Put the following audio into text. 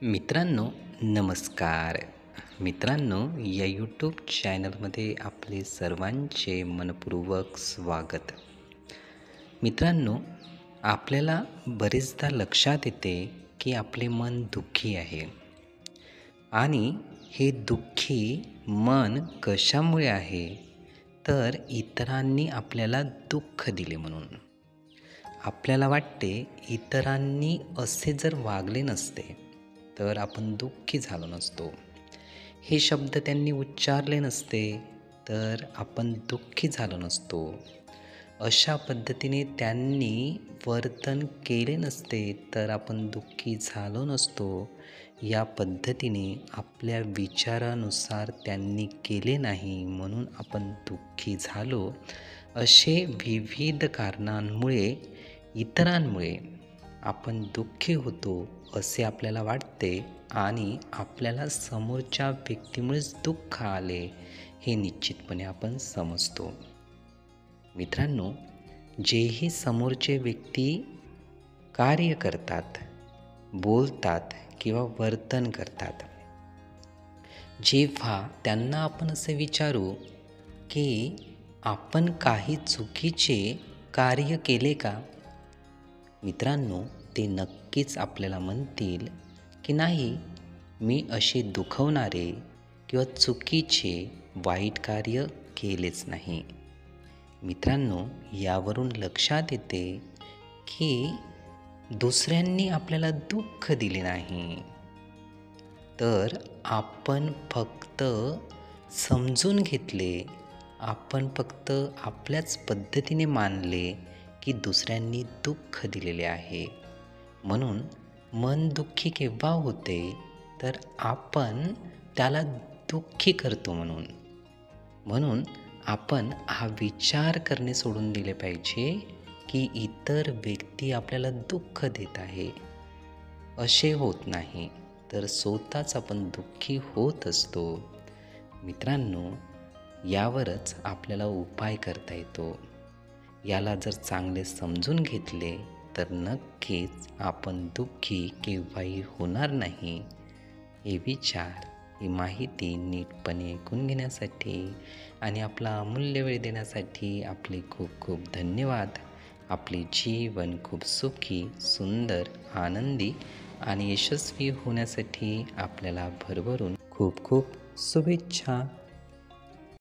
मित्रांनो, नमस्कार. मित्रांनो, या यूट्यूब चॅनलमध्ये आपले सर्वांचे मनपूर्वक स्वागत. मित्रांनो, आपल्याला बरेचदा लक्षात येते की आपले मन दुःखी आहे आणि हे दुःखी मन कशामुळे आहे, तर इतरांनी आपल्याला दुःख दिले म्हणून. आपल्याला वाटते इतरांनी असे जर वागले नसते तर आपण दुःखी झालो नसतो. हे शब्द त्यांनी उच्चारले नसते तर आपण दुःखी झालो नसतो. अशा पद्धतीने त्यांनी वर्तन केले नसते तर आपण दुःखी झालो नसतो. या पद्धतीने आपल्या विचारानुसार त्यांनी केले नाही म्हणून आपण दुःखी झालो. असे विविध कारणांमुळे, इतरांमुळे आपण दुःखी होतो असे आपल्याला वाटते आणि आपल्याला समोरच्या व्यक्तीमुळेच दुःख आले हे निश्चितपणे आपण समजतो. मित्रांनो, जेही समोरचे व्यक्ती कार्य करतात, बोलतात किंवा वर्तन करतात, जेव्हा त्यांना आपण असे विचारू की आपण काही चुकीचे कार्य केले का, मित्रांनो, ते नक्कीच आपल्याला म्हणतील की नाही, मी असे दुखवणारे किंवा चुकीचे वाईट कार्य केलेच नाही. मित्रांनो, यावरून लक्षात येते की दुसऱ्यांनी आपल्याला दुःख दिले नाही, तर आपण फक्त समजून घेतले, आपण फक्त आपल्याच पद्धतीने मानले की दुसऱ्यांनी दुःख दिलेले आहे. म्हणून मन दुःखी केव्हा होते, तर आपण त्याला दुःखी करतो म्हणून आपण हा विचार करणे सोडून दिले पाहिजे की इतर व्यक्ती आपल्याला दुःख देत आहे. असे होत नाही, तर स्वतःच आपण दुःखी होत असतो. मित्रांनो, यावरच आपल्याला उपाय करता येतो. याला जर चांगले समजून घेतले तर नक्कीच आपण दुःखी केव्हाही होणार नाही. हे विचार, ही माहिती नीटपणे ऐकून घेण्यासाठी आणि आपला अमूल्य वेळ देण्यासाठी आपले खूप खूप धन्यवाद. आपले जीवन खूप सुखी, सुंदर, आनंदी आणि यशस्वी होण्यासाठी आपल्याला भरभरून खूप खूप शुभेच्छा.